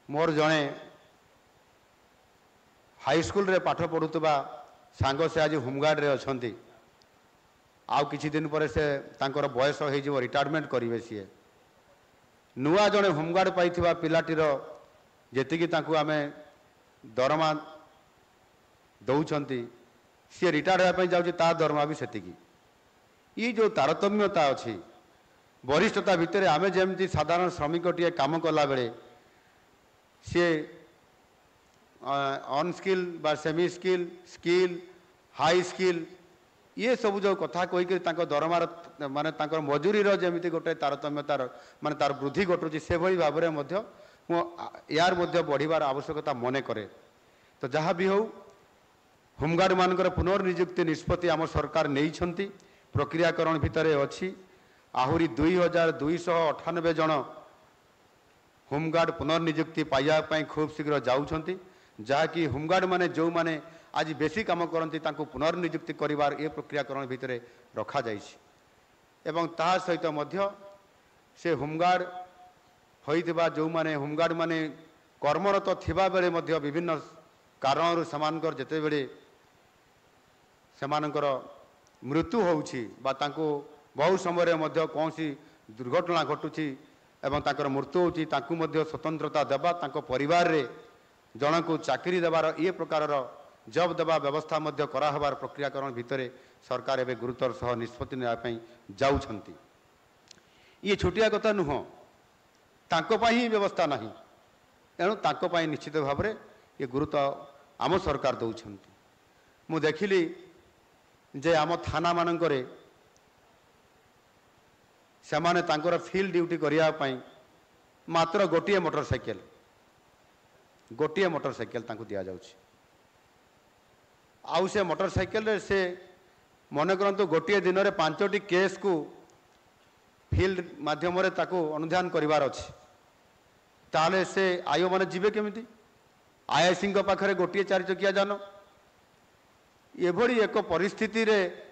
मोर जड़े हाईस्कल रे पाठ पढ़ुवा सांग से आज होमगार्ड रे अच्छा आउ किछि दिन पर से तांकर बयस हो रिटायरमेंट करेंगे सी नुआ जड़े होमगार्ड पाई पिलाटीर जी आम दरमा दौरान सी रिटायर्ड होगापी जाऊँगी ता दरमा भी सेतिकी ये जो तारतम्यता अच्छी वरिष्ठता भितर आम जमी साधारण श्रमिक टे कम कला बेले सी अनस्किल बा semi skill skill high skill ये सब जो कथा कहीकि दरमार माने मजूरीर जमी गोटे तारतम्यतार माने तार वृद्धि घटुची से भाई भाव में यार बढ़िबार आवश्यकता मन करे। तो जहाँ भी हो होमगार्ड मानकर पुनर्निजुक्ति निष्पत्ति आम सरकार नहीं प्रक्रियाकरण भितर अच्छी आहुरी 2298 जन होमगार्ड पुनर्निजुक्ति पाइबा खूब शीघ्र जाऊँच जहाँकि होमगार्ड माने जो माने आज बेसी काम करती पुनर्निजुक्ति करिवार ये प्रक्रियाकरण भितर रखा एवं ता सहित मध्य से होमगार्ड होइतिबा जो माने होमगार्ड माने कर्मरत थिबा बेले मध्य विभिन्न कारण समानकर जेते बेले समानकर मृत्यु होउछि बा तांको बहु समय मध्य कौन सी दुर्घटना घटुची एवं तांकर मृत्यु होउछि तांको मध्य स्वतंत्रता देबा तांको परिवार रे जन को चाकरी देवार ये प्रकार जब देवा व्यवस्था मध्य करा हबार प्रक्रियाकरण भितर सरकार एवं गुरुतर सह निष्पत्ति नापी जाउछंती। ये छोटिया कथा नुह तांको पाई ही व्यवस्था नहीं एणु तांको पाई निश्चित भाव में ये गुरुत्व आम सरकार दौरान मु देखिली जे आम थाना मानकरे से माने तांकर फील्ड ड्यूटी करने मात्र गोटे मोटरसाइकेल तांको दिया जाउछि आउ से मोटरसाइकेल से मन करंतु गोटे दिन में 5टी केस को फील्ड माध्यम अनुधान करिवार अछि ताले से आयो माने जीवे केमिति आईआईसी पाखरे गोटे 4 चकिया जान एभली एक परिस्थिति रे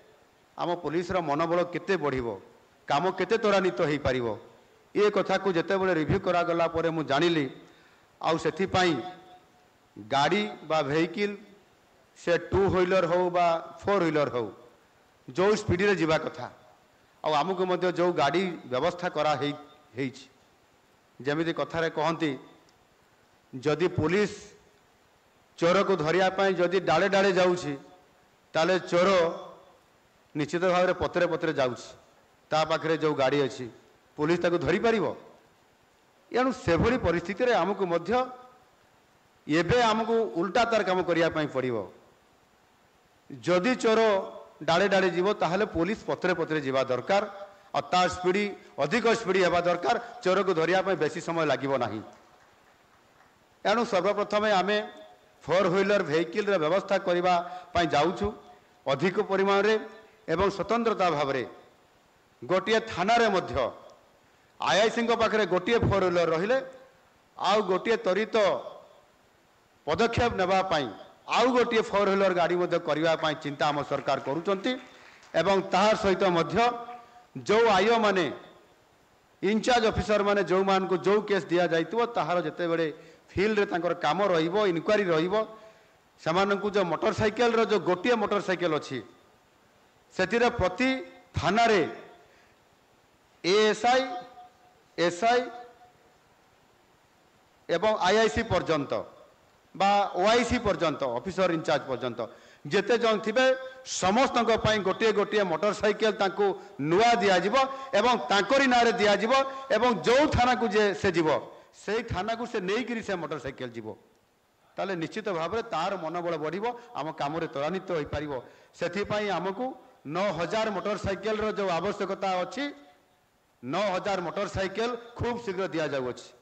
आम पुलिस रो मनोबल केते बढ़िबो काम केते त्वरान्वित हो पारिबो ये कथा को जेतेबेले रिव्यू करा गला परे मु जानिली आउ सेथि पई गाड़ी बा वेहिकल से 2 व्हीलर हो बा 4 व्हीलर हो जो स्पीड रे जीवा कथा आउ आमको मध्य जो गाड़ी व्यवस्था करा हेइछि जमिति कथारे कहंती जदि पुलिस चोर को धरिया पई जदि डाले डाले जाउछि ताले चोर निश्चित भाव में पतरे पतरे जाउछि ता पाखरे जो गाड़ी अच्छी पुलिस ताको धरि पारिबो एणु से भली परिस्थिति रे आमको मध्य एबे आमको उल्टा तार काम करिया पई पड़िबो जदि चोर डाले डाले जीवो ताहले पुलिस पतरे पतरे जीवा दरकार और तार स्पीडी अधिक स्पीडी हेबा दरकार चोर को धरिया पई बेसी समय लागिबो नाही एणु सर्वप्रथमे आमे 4 व्हीलर वेहिकल रे व्यवस्था करिबा पई जाउछु अधिक परिमाण रे एवं स्वतंत्रता भाव रे गोटे थाना रे मध्य आईआईसी पाखरे गोटे 4 व्हीलर रहिले आउ गोटे त्वरित पदक्षेप नेबा पई आउ गोटे 4 व्हीलर गाड़ी मध्य करिबा पई चिंता आम सरकार करूचंती एवं ताहार सहित मध्य जो आयो माने इंचार्ज ऑफिसर माने जो मान को जो केस दिया जाइतबो ताहार जेते बेले फील्ड रे तांकर काम रहिबो इनक्वारी रहिबो समानकु जो मोटरसाइकेल रो जो गोटे मोटरसाइकेल अछि सेतिरे प्रति थाना रे एएसआई एसआई एवं आईआईसी पर्यंत बा ओआईसी पर्यंत ऑफिसर इंचार्ज पर्यंत जेते जन थिबे समस्त गोटे गोटे मोटरसाइकेल तांको नुआ दिया जिवो एवं तांकरी नारे दिया जिवो एवं जो थाना को जे से जीवो से थाना को से नहीं करी से मोटरसाइकेल जीवो ताले निश्चित भाव में तार मनोबल बढ़िबो आम काम रे त्वरान्वित होई पारिबो सेथि पई हमकु 9000 मोटरसाइकेल रो जो आवश्यकता अछि 9000 मोटरसाइकेल खूब शीघ्र दिया जाउछि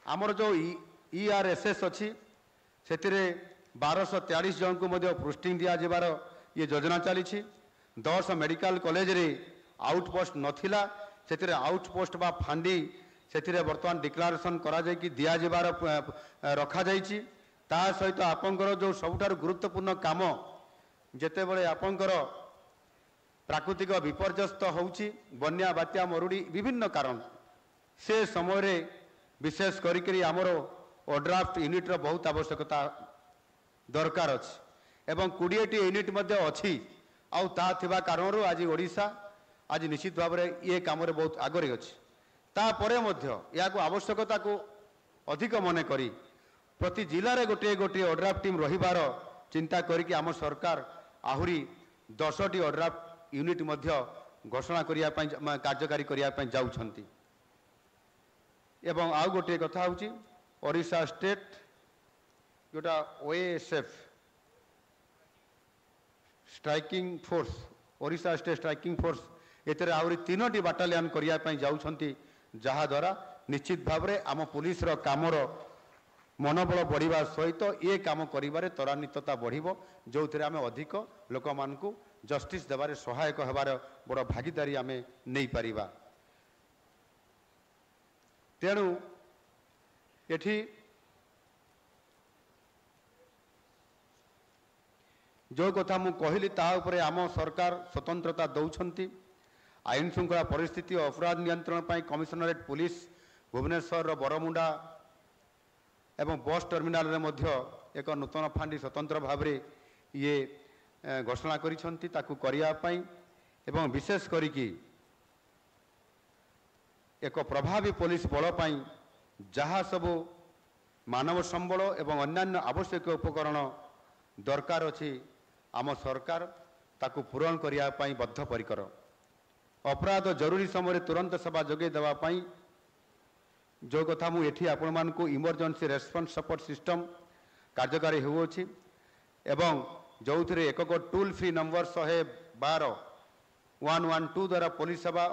आमर जो ईआरएसएस अच्छी से 1243 जन को मध्य पोस्टिंग दिया जबार ये योजना चली 10 मेडिकल कॉलेज रे आउटपोस्ट नथिला से आउटपोस्ट बा फांडी से बर्तमान डिक्लारेशन करा जाय कि दिया जबार रखा जाइछि ता सहित आपनकर जो सबुठार गुरुत्वपूर्ण काम जेते बळे आपनकर प्राकृतिक विपर्यस्त होउछि बन्या बात्या मरुड़ी विभिन्न कारण से समय विशेष करी आमर ओड्राफ्ट यूनिट्र बहुत आवश्यकता दरकार अच्छी एवं 20टी यूनिट अच्छी आउ कारण आज ओडिशा आज निश्चित भाव में ये कम बहुत आगे अच्छी तापर या आवश्यकता को अधिक मन करी प्रति जिले गोटे गोटे ओड्राफ्ट टीम रहिबार चिंता करिक आम सरकार आहुरी 10टी ओड्राफ्ट यूनिट घोषणा करने कार्यकारी करने जाउछंती। एवं आउ गोटे कथा हूँ ओडिशा स्टेट जोटा OSF striking force Odisha state striking force एतरे आहुरी 3टी बाटालियन करने जाउछंती जहाद्वारा निश्चित भाव में आम पुलिस कामर मनोबल बढ़िया सहित ये कम कर त्वरान्वितता बढ़ जो थे आम अधिक लोक मान जस्टिस देवार सहायक होबार बड़ भागीदारी आम नहीं पारिबा। तेणु एठी जो कथा मु कहली ता उपरे आम सरकार स्वतंत्रता दौरान आईन श्रृंखला परिस्थिति और अपराध नियंत्रण पर कमिशनरेट पुलिस भुवनेश्वर बरमुंडा एवं बस टर्मिनाल रे मध्य एक नूतन फांडी स्वतंत्र भाव में ये घोषणा करिसेंती ताकू करिया पई एवं विशेष करिकी एक प्रभावी पुलिस बल पई जहाँ सबू मानव संबल एवं अन्यान्य आवश्यक उपकरण दरकार अछि आम सरकार ताकू पूरण करिया पई बद्धपरिकर अपराध जरूरी समय तुरंत सेवा जोगे देवा पई जो कथा मुझे आपण मानकु इमरजेंसी रेस्पॉन्स सपोर्ट सिस्टम कार्यकारी होउछि एवं जो थे एक टोल फ्री नंबर 112 द्वारा पुलिस सेवा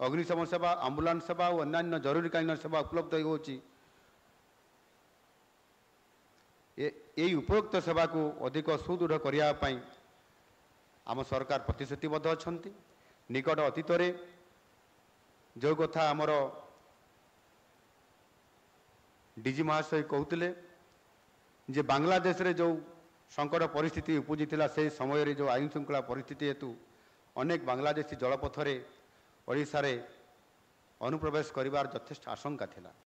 अग्निशम सेवा आंबुलांस सेवा और अन्य जरूरीकालीन सेवा उपलब्ध होउछि। यही उपरोक्त सेवा को अधिक सुदृढ़ करिया पई आम सरकार प्रतिश्रुतिबद्ध अछंती। निकट अतीत जो कथा आमर डीजी महाशय कहते जे बांग्लादेश रे जो संकट परिस्थिति उपजी से समय जो आईन श्रृंखला परिस्थिति हेतु अनेक बांग्लादेशी जलपथरे ओडिशा रे अनुप्रवेश करिवार यथेष्ट आशंका थिला।